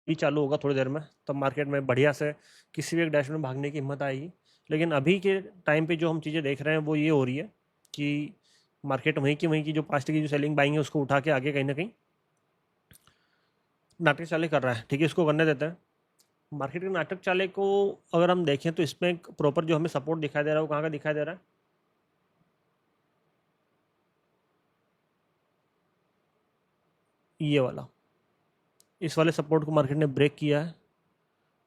ही चालू होगा थोड़ी देर में, तब मार्केट में बढ़िया से किसी भी एक डायरेक्शन में भागने की हिम्मत आएगी। लेकिन अभी के टाइम पे जो हम चीज़ें देख रहे हैं वो ये हो रही है कि मार्केट वहीं की जो पास्ट की जो सेलिंग बाइंग है उसको उठा के आगे कहीं ना कहीं नाटक चाले कर रहा है। ठीक है, इसको करने देते हैं। मार्केट के नाटक चाले को अगर हम देखें तो इसमें एक प्रॉपर जो हमें सपोर्ट दिखाई दे रहा है वो कहाँ का दिखाई दे रहा है, ये वाला। इस वाले सपोर्ट को मार्केट ने ब्रेक किया है।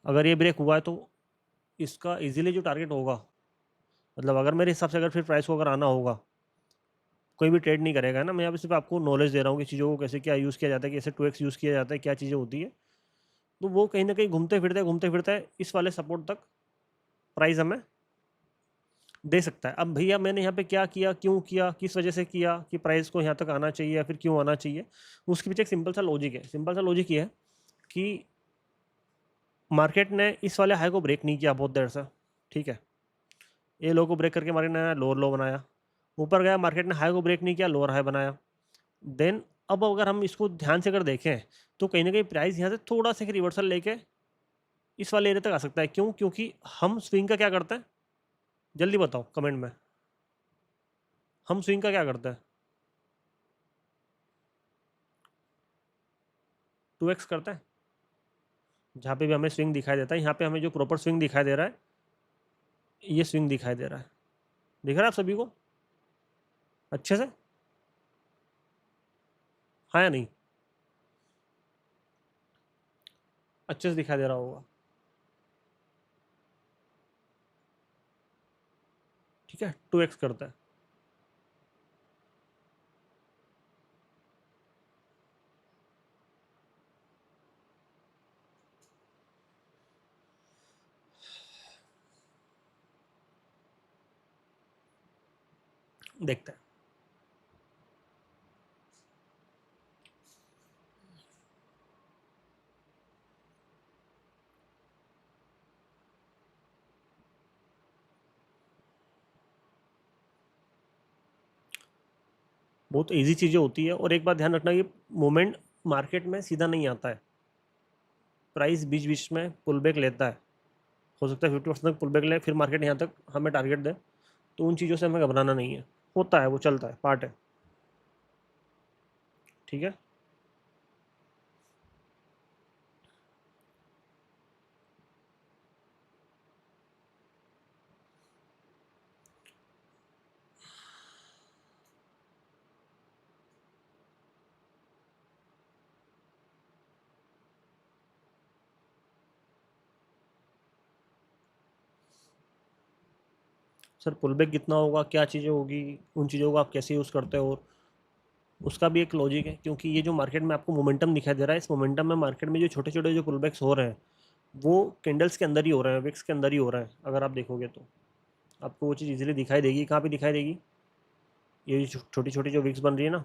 अगर ये ब्रेक हुआ है तो इसका इजीली जो टारगेट होगा, मतलब अगर मेरे हिसाब से अगर फिर प्राइस को अगर आना होगा, कोई भी ट्रेड नहीं करेगा ना, मैं यहाँ पे सिर्फ आपको नॉलेज दे रहा हूँ कि चीज़ों को कैसे क्या यूज़ किया जाता है, कैसे 2x यूज़ किया जाता है, क्या चीज़ें होती है। तो वो कहीं ना कहीं घूमते फिरते इस वाले सपोर्ट तक प्राइस हमें दे सकता है। अब भैया मैंने यहाँ पे क्या किया, क्यों किया, किस वजह से किया कि प्राइस को यहाँ तक आना चाहिए या फिर क्यों आना चाहिए, उसके पीछे एक सिंपल सा लॉजिक है। सिंपल सा लॉजिक ये है कि मार्केट ने इस वाले हाई को ब्रेक नहीं किया बहुत देर से। ठीक है, ये लो को ब्रेक करके मार्केट ने लोअर लो बनाया, ऊपर गया, मार्केट ने हाई को ब्रेक नहीं किया, लोअर हाई बनाया। देन अब अगर हम इसको ध्यान से अगर देखें तो कहीं ना कहीं प्राइस यहाँ से थोड़ा सा रिवर्सल लेके इस वाले एरिया तक आ सकता है। क्यों? क्योंकि हम स्विंग का क्या करते हैं, जल्दी बताओ कमेंट में, हम स्विंग का क्या करते हैं? 2x करते हैं। जहाँ पे भी हमें स्विंग दिखाई देता है, यहाँ पे हमें जो प्रॉपर स्विंग दिखाई दे रहा है, ये स्विंग दिखाई दे रहा है। दिख रहा है आप सभी को अच्छे से? हाँ या नहीं? अच्छे से दिखाई दे रहा होगा। ठीक है, 2x करता है। देखते हैं। बहुत ईजी चीज़ें होती है। और एक बात ध्यान रखना कि मोमेंट मार्केट में सीधा नहीं आता है, प्राइस बीच बीच में पुल बैक लेता है। हो सकता है 50% तक पुल बैक ले, फिर मार्केट यहाँ तक हमें टारगेट दे। तो उन चीज़ों से हमें घबराना नहीं है, होता है, वो चलता है, पार्ट है। ठीक है, सर पुल बैक कितना होगा, क्या चीज़ें होगी, उन चीज़ों को आप कैसे यूज़ करते हो, और उसका भी एक लॉजिक है। क्योंकि ये जो मार्केट में आपको मोमेंटम दिखाई दे रहा है, इस मोमेंटम में मार्केट में जो छोटे छोटे जो पुल बैक्स हो रहे हैं वो कैंडल्स के अंदर ही हो रहे हैं, विक्स के अंदर ही हो रहे हैं। अगर आप देखोगे तो आपको वो चीज़ इजीली दिखाई देगी। कहाँ पे दिखाई देगी? ये जो छोटी छोटी जो विक्स बन रही है ना,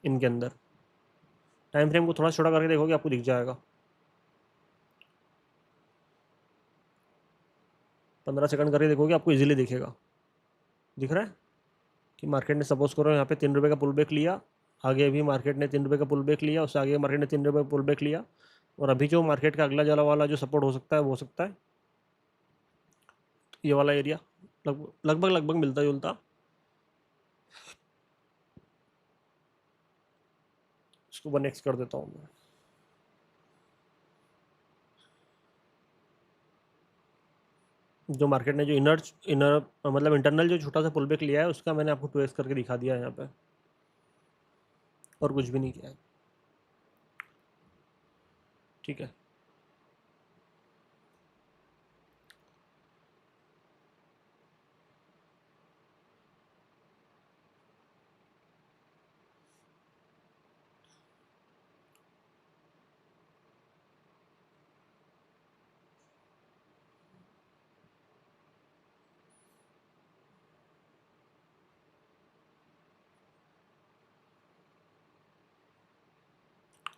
इनके अंदर। टाइम फ्रेम को थोड़ा छोटा करके देखोगे, आपको दिख जाएगा। 15 सेकंड करके देखोगे, आपको इजीली दिखेगा। दिख रहा है कि मार्केट ने सपोज करो यहाँ पे 3 रुपये का पुल बैक लिया, आगे भी मार्केट ने 3 रुपये का पुल बैक लिया, उससे आगे मार्केट ने 3 रुपये का पुल बैक लिया, और अभी जो मार्केट का अगला जला वाला जो सपोर्ट हो सकता है वो हो सकता है ये वाला एरिया, लगभग लगभग मिलता जुलता। इसको 1x कर देता हूँ मैं। जो मार्केट ने जो इनर इनर मतलब इंटरनल जो छोटा सा पुल बैक लिया है, उसका मैंने आपको 2x करके दिखा दिया है यहाँ पे, और कुछ भी नहीं किया है। ठीक है,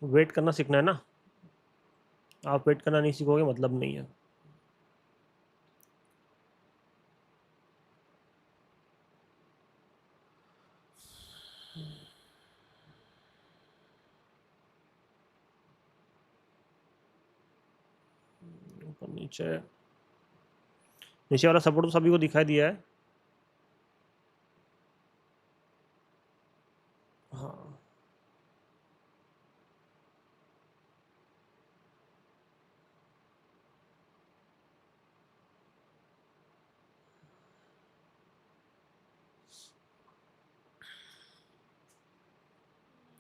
वेट करना सीखना है ना। आप वेट करना नहीं सीखोगे मतलब नहीं है। और नीचे नीचे वाला सपोर्ट तो सभी को दिखाई दिया है। हाँ,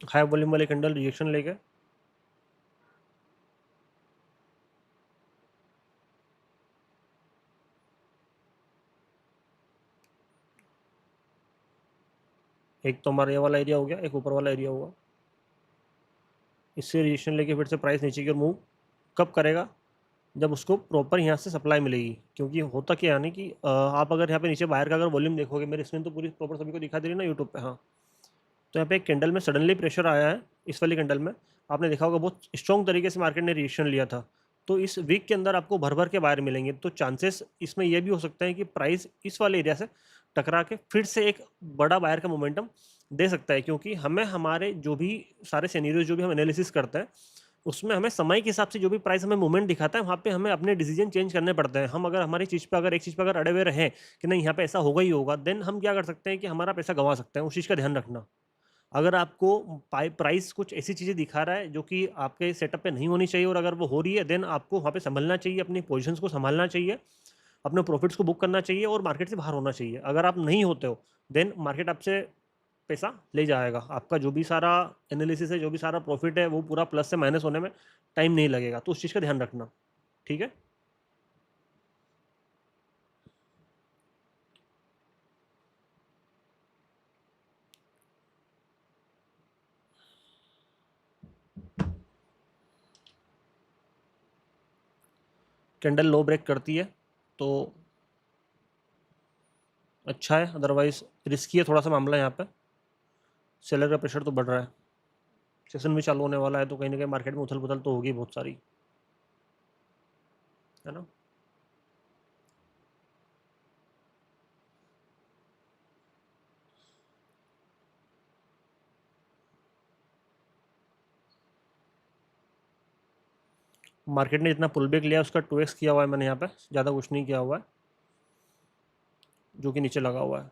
हाई वॉल्यूम वाले कैंडल रिएक्शन लेके एक तो हमारा ये वाला एरिया हो गया, एक ऊपर वाला एरिया हुआ, इससे रिएक्शन लेके फिर से प्राइस नीचे की ओर मूव कब करेगा, जब उसको प्रॉपर यहाँ से सप्लाई मिलेगी। क्योंकि होता क्या है ना कि आप अगर यहाँ पे नीचे बाहर का अगर वॉल्यूम देखोगे, मेरी स्क्रीन तो पूरी प्रॉपर सभी को दिखा दे रही है ना यूट्यूब पे, हाँ, तो यहाँ पे एक कैंडल में सडनली प्रेशर आया है, इस वाली कैंडल में आपने देखा होगा बहुत स्ट्रॉन्ग तरीके से मार्केट ने रिएक्शन लिया था। तो इस वीक के अंदर आपको भर भर के बाहर मिलेंगे, तो चांसेस इसमें यह भी हो सकता है कि प्राइस इस वाले एरिया से टकरा के फिर से एक बड़ा बायर का मोमेंटम दे सकता है। क्योंकि हमें हमारे जो भी सारे सिनेरियो जो भी हम एनालिसिस करते हैं, उसमें हमें समय के हिसाब से जो भी प्राइस हमें मूवमेंट दिखाता है, वहाँ पे हमें अपने डिसीजन चेंज करने पड़ते हैं। हम अगर हमारी चीज़ पे अगर एक चीज़ पे अगर अड़े हुए रहें कि नहीं यहाँ पे ऐसा होगा ही होगा, देन हम क्या कर सकते हैं कि हमारा पैसा गंवा सकते हैं। उस चीज़ का ध्यान रखना। अगर आपको प्राइस कुछ ऐसी चीज़ें दिखा रहा है जो कि आपके सेटअप पे नहीं होनी चाहिए, और अगर वो हो रही है, देन आपको वहाँ पे संभलना चाहिए, अपनी पोजीशंस को संभालना चाहिए, अपने प्रॉफिट्स को बुक करना चाहिए और मार्केट से बाहर होना चाहिए। अगर आप नहीं होते हो, देन मार्केट आपसे पैसा ले जाएगा। आपका जो भी सारा एनालिसिस है, जो भी सारा प्रॉफिट है, वो पूरा प्लस से माइनस होने में टाइम नहीं लगेगा। तो उस चीज़ का ध्यान रखना, ठीक है। कैंडल लो ब्रेक करती है तो अच्छा है, अदरवाइज रिस्की है थोड़ा सा मामला यहाँ पे। सेलर का प्रेशर तो बढ़ रहा है, सेशन भी चालू होने वाला है, तो कहीं ना कहीं मार्केट में उथल पुथल तो होगी बहुत सारी, है ना। मार्केट ने जितना पुल बैक लिया उसका 2x किया हुआ है मैंने यहाँ पे, ज़्यादा कुछ नहीं किया हुआ है, जो कि नीचे लगा हुआ है।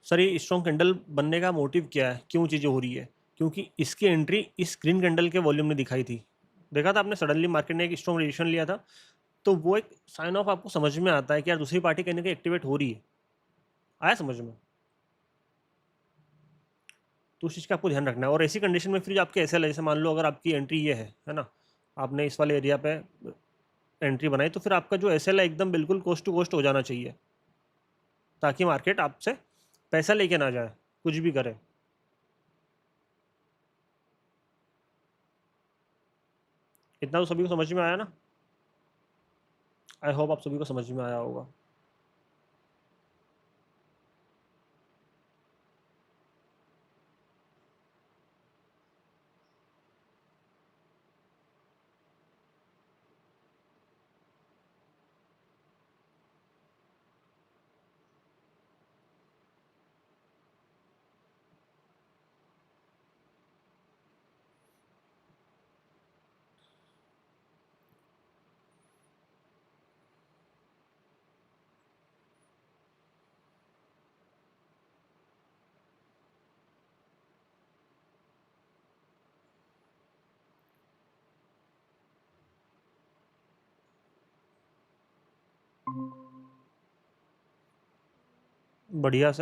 सर ये स्ट्रॉन्ग कैंडल बनने का मोटिव क्या है, क्यों चीज़ें हो रही है? क्योंकि इसकी एंट्री इस ग्रीन कैंडल के वॉल्यूम ने दिखाई थी। देखा था आपने, सडनली मार्केट ने एक स्ट्रॉन्ग रिएक्शन लिया था, तो वो एक साइन ऑफ आपको समझ में आता है कि यार दूसरी पार्टी कहीं ना कहीं एक्टिवेट हो रही है। आया समझ में? तो उस चीज़ का आपको ध्यान रखना है। और ऐसी कंडीशन में फिर जो आपके एसएल है, जैसे मान लो अगर आपकी एंट्री ये है ना, आपने इस वाले एरिया पे एंट्री बनाई, तो फिर आपका जो एसएल है एकदम बिल्कुल कोस्ट टू कोस्ट हो जाना चाहिए, ताकि मार्केट आपसे पैसा लेके ना जाए कुछ भी करे। इतना तो सभी को समझ में आया ना? आई होप आप सभी को समझ में आया होगा। बढ़िया से